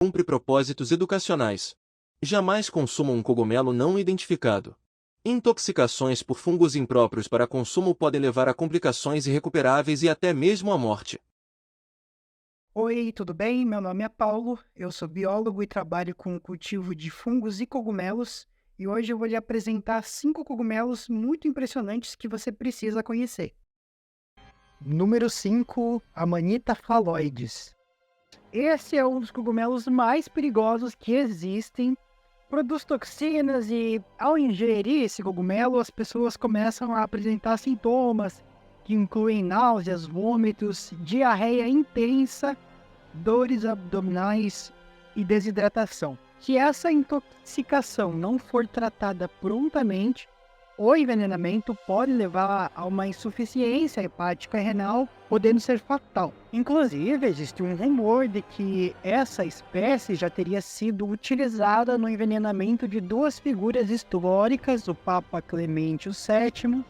cumpre propósitos educacionais. Jamais consuma um cogumelo não identificado. Intoxicações por fungos impróprios para consumo podem levar a complicações irrecuperáveis e até mesmo à morte. Oi, tudo bem? Meu nome é Paulo, eu sou biólogo e trabalho com o cultivo de fungos e cogumelos, e hoje eu vou lhe apresentar 5 cogumelos muito impressionantes que você precisa conhecer. Número 5, Amanita phalloides. Esse é um dos cogumelos mais perigosos que existem. Produz toxinas e, ao ingerir esse cogumelo, as pessoas começam a apresentar sintomas que incluem náuseas, vômitos, diarreia intensa, dores abdominais e desidratação. Se essa intoxicação não for tratada prontamente, o envenenamento pode levar a uma insuficiência hepática e renal, podendo ser fatal. Inclusive, existe um rumor de que essa espécie já teria sido utilizada no envenenamento de 2 figuras históricas, o Papa Clemente VII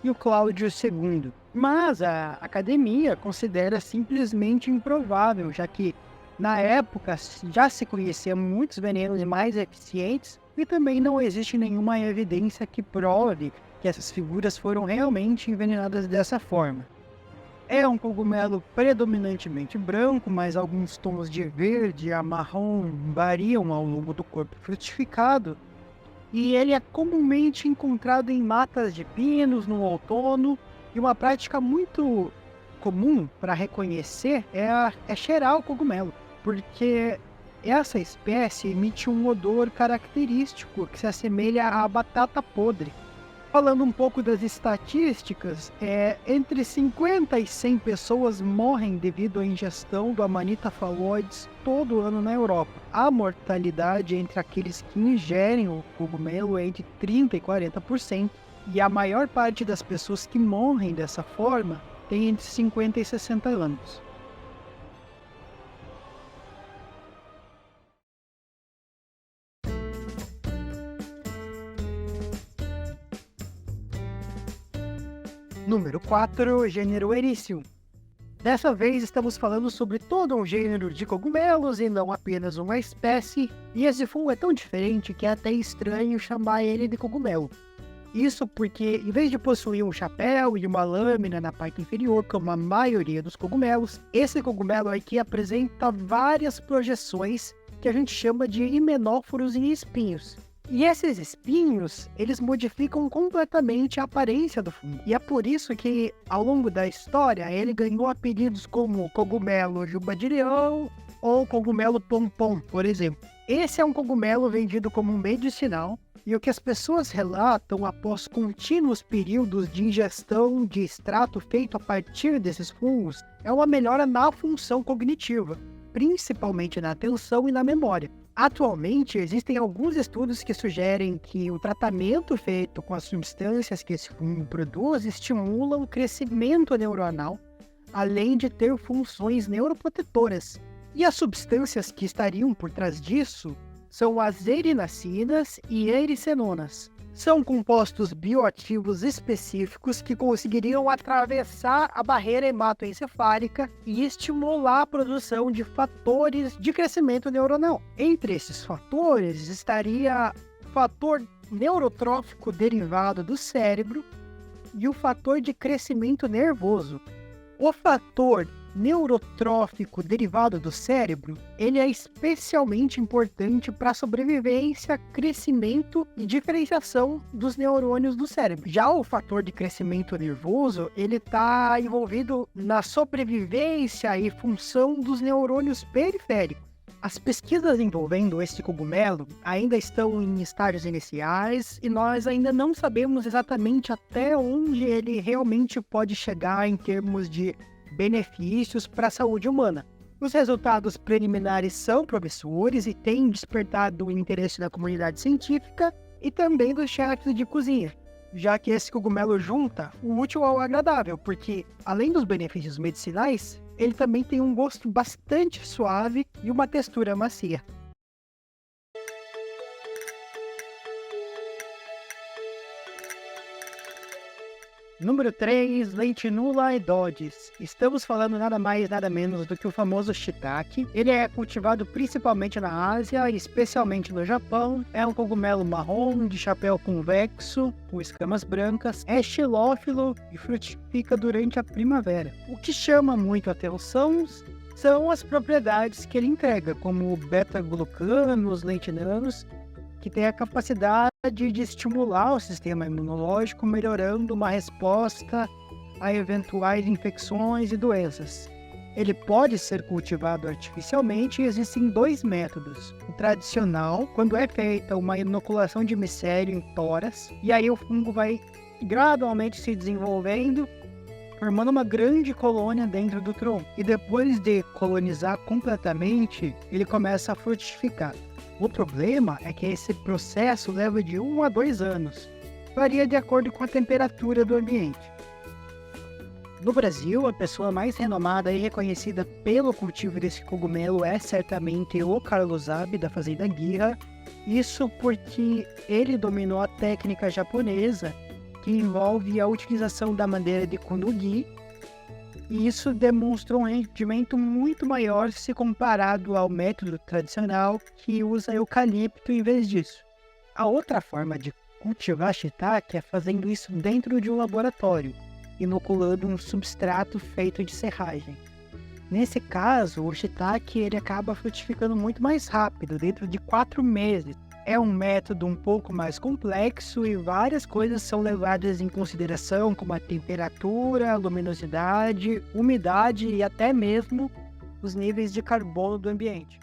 e o Cláudio II. Mas a academia considera simplesmente improvável, já que na época já se conhecia muitos venenos mais eficientes e também não existe nenhuma evidência que prove que essas figuras foram realmente envenenadas dessa forma. É um cogumelo predominantemente branco, mas alguns tons de verde a marrom variam ao longo do corpo frutificado, e ele é comumente encontrado em matas de pinos no outono, e uma prática muito comum para reconhecer é cheirar o cogumelo, porque essa espécie emite um odor característico que se assemelha à batata podre. Falando um pouco das estatísticas, entre 50 e 100 pessoas morrem devido à ingestão do Amanita phalloides todo ano na Europa. A mortalidade entre aqueles que ingerem o cogumelo é entre 30 e 40%, e a maior parte das pessoas que morrem dessa forma tem entre 50 e 60 anos. Número 4, gênero Ericium. Dessa vez estamos falando sobre todo um gênero de cogumelos e não apenas uma espécie, e esse fungo é tão diferente que é até estranho chamar ele de cogumelo. Isso porque, em vez de possuir um chapéu e uma lâmina na parte inferior, como a maioria dos cogumelos, esse cogumelo aqui apresenta várias projeções que a gente chama de himenóforos e espinhos. E esses espinhos, eles modificam completamente a aparência do fungo. E é por isso que, ao longo da história, ele ganhou apelidos como cogumelo juba de leão ou cogumelo pompom, por exemplo. Esse é um cogumelo vendido como medicinal, e o que as pessoas relatam após contínuos períodos de ingestão de extrato feito a partir desses fungos é uma melhora na função cognitiva, principalmente na atenção e na memória. Atualmente, existem alguns estudos que sugerem que o tratamento feito com as substâncias que esse fungo produz estimula o crescimento neuronal, além de ter funções neuroprotetoras. E as substâncias que estariam por trás disso são as erinacinas e ericenonas. São compostos bioativos específicos que conseguiriam atravessar a barreira hematoencefálica e estimular a produção de fatores de crescimento neuronal. Entre esses fatores estaria o fator neurotrófico derivado do cérebro e o fator de crescimento nervoso. O fator neurotrófico derivado do cérebro, ele é especialmente importante para a sobrevivência, crescimento e diferenciação dos neurônios do cérebro. Já o fator de crescimento nervoso, ele está envolvido na sobrevivência e função dos neurônios periféricos. As pesquisas envolvendo esse cogumelo ainda estão em estágios iniciais e nós ainda não sabemos exatamente até onde ele realmente pode chegar em termos de benefícios para a saúde humana. Os resultados preliminares são promissores e têm despertado o interesse da comunidade científica e também dos chefes de cozinha, já que esse cogumelo junta o útil ao agradável, porque, além dos benefícios medicinais, ele também tem um gosto bastante suave e uma textura macia. Número 3, Lentinula edodes. Estamos falando nada mais, nada menos do que o famoso shiitake. Ele é cultivado principalmente na Ásia, especialmente no Japão. É um cogumelo marrom, de chapéu convexo, com escamas brancas. É xilófilo e frutifica durante a primavera. O que chama muito a atenção são as propriedades que ele entrega, como beta-glucanos, lentinanos, que tem a capacidade de estimular o sistema imunológico, melhorando uma resposta a eventuais infecções e doenças. Ele pode ser cultivado artificialmente e existem 2 métodos. O tradicional, quando é feita uma inoculação de micélio em toras, e aí o fungo vai gradualmente se desenvolvendo, formando uma grande colônia dentro do tronco. E depois de colonizar completamente, ele começa a frutificar. O problema é que esse processo leva de 1 a 2 anos. Varia de acordo com a temperatura do ambiente. No Brasil, a pessoa mais renomada e reconhecida pelo cultivo desse cogumelo é certamente o Carlos Abe, da Fazenda Guira. Isso porque ele dominou a técnica japonesa, que envolve a utilização da madeira de kunugi, e isso demonstra um rendimento muito maior se comparado ao método tradicional, que usa eucalipto em vez disso. A outra forma de cultivar shiitake é fazendo isso dentro de um laboratório, inoculando um substrato feito de serragem. Nesse caso, o shiitake ele acaba frutificando muito mais rápido, dentro de 4 meses. É um método um pouco mais complexo e várias coisas são levadas em consideração, como a temperatura, a luminosidade, umidade e até mesmo os níveis de carbono do ambiente.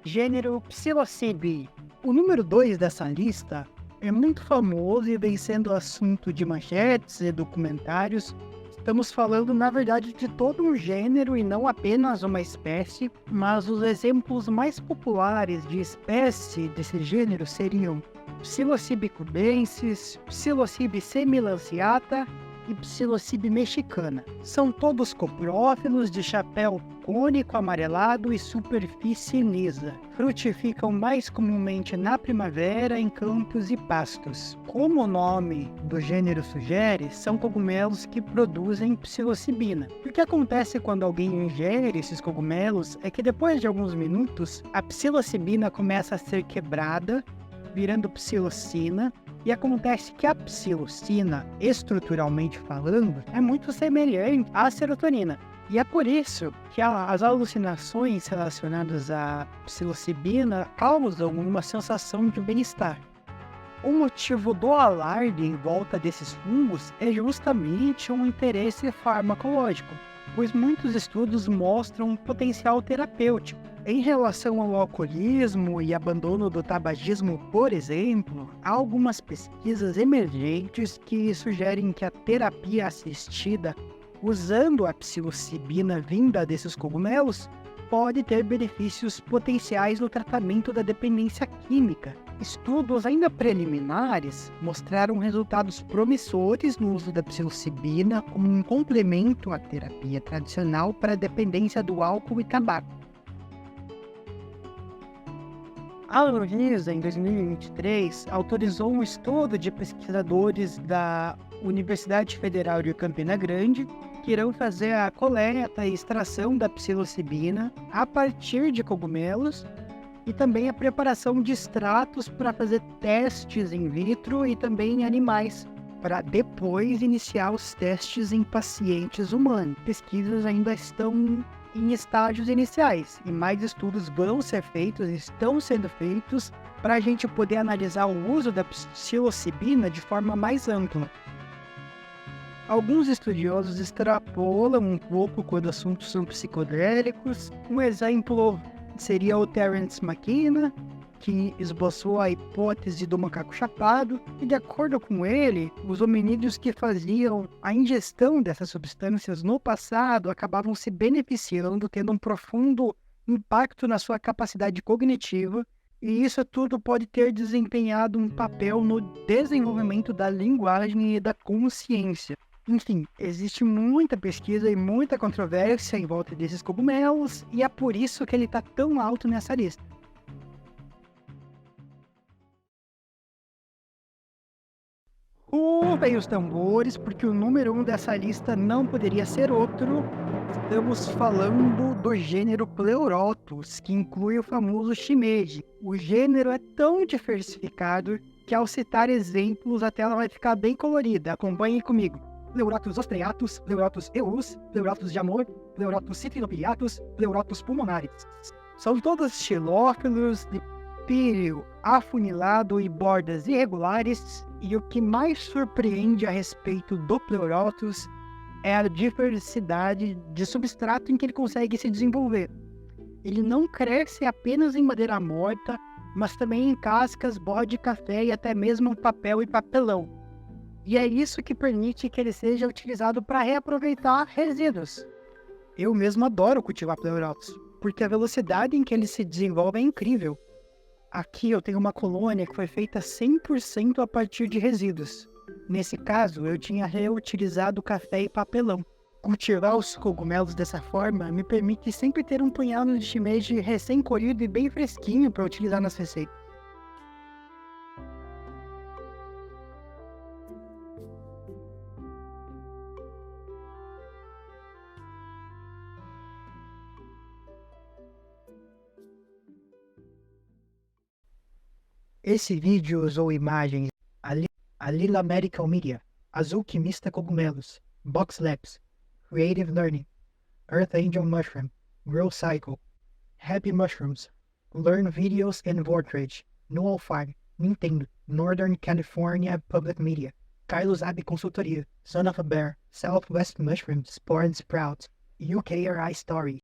Gênero Psilocybe. O número 2 dessa lista é muito famoso e vem sendo assunto de manchetes e documentários. Estamos falando, na verdade, de todo um gênero e não apenas uma espécie, mas os exemplos mais populares de espécie desse gênero seriam Psilocybe cubensis, Psilocybe semilanceata e Psilocybe mexicana. São todos coprófilos de chapéu cônico amarelado e superfície lisa. Frutificam mais comumente na primavera em campos e pastos. Como o nome do gênero sugere, são cogumelos que produzem psilocibina. O que acontece quando alguém ingere esses cogumelos é que depois de alguns minutos, a psilocibina começa a ser quebrada, virando psilocina, e acontece que a psilocina, estruturalmente falando, é muito semelhante à serotonina. E é por isso que as alucinações relacionadas à psilocibina causam uma sensação de bem-estar. O motivo do alarde em volta desses fungos é justamente um interesse farmacológico, pois muitos estudos mostram um potencial terapêutico. Em relação ao alcoolismo e abandono do tabagismo, por exemplo, há algumas pesquisas emergentes que sugerem que a terapia assistida usando a psilocibina vinda desses cogumelos pode ter benefícios potenciais no tratamento da dependência química. Estudos ainda preliminares mostraram resultados promissores no uso da psilocibina como um complemento à terapia tradicional para a dependência do álcool e tabaco. A Anvisa, em 2023, autorizou um estudo de pesquisadores da Universidade Federal de Campina Grande que irão fazer a coleta e extração da psilocibina a partir de cogumelos e também a preparação de extratos para fazer testes in vitro e também em animais, para depois iniciar os testes em pacientes humanos. Pesquisas ainda estão em estágios iniciais e mais estudos vão ser feitos, estão sendo feitos, para a gente poder analisar o uso da psilocibina de forma mais ampla. Alguns estudiosos extrapolam um pouco quando assuntos são psicodélicos. Um exemplo seria o Terence McKenna, que esboçou a hipótese do macaco chapado, e de acordo com ele, os hominídeos que faziam a ingestão dessas substâncias no passado acabavam se beneficiando, tendo um profundo impacto na sua capacidade cognitiva, e isso tudo pode ter desempenhado um papel no desenvolvimento da linguagem e da consciência. Enfim, existe muita pesquisa e muita controvérsia em volta desses cogumelos, e é por isso que ele está tão alto nessa lista. Rufem os tambores, porque o número 1 dessa lista não poderia ser outro. Estamos falando do gênero Pleurotus, que inclui o famoso shimeji. O gênero é tão diversificado que ao citar exemplos a tela vai ficar bem colorida. Acompanhem comigo. Pleurotus ostreatus, Pleurotus eus, Pleurotus de amor, Pleurotus citrinopiliatus, Pleurotus pulmonaris. São todos xilófilos, de píleo afunilado e bordas irregulares, e o que mais surpreende a respeito do Pleurotus é a diversidade de substrato em que ele consegue se desenvolver. Ele não cresce apenas em madeira morta, mas também em cascas, bode de café e até mesmo papel e papelão. E é isso que permite que ele seja utilizado para reaproveitar resíduos. Eu mesmo adoro cultivar Pleurotus, porque a velocidade em que ele se desenvolve é incrível. Aqui eu tenho uma colônia que foi feita 100% a partir de resíduos. Nesse caso, eu tinha reutilizado café e papelão. Cultivar os cogumelos dessa forma me permite sempre ter um punhado de shimeji recém-colhido e bem fresquinho para utilizar nas receitas. Esse vídeo usou imagens a Lila Medical Media, Azulquimista Cogumelos, Box Labs, Creative Learning, Earth Angel Mushroom, Grow Cycle, Happy Mushrooms, Learn Videos and Vortrage, Newell Farm, Nintendo, Northern California Public Media, Carlos Abe Consultoria, Son of a Bear, Southwest Mushrooms, Spore and Sprouts, UKRI Story.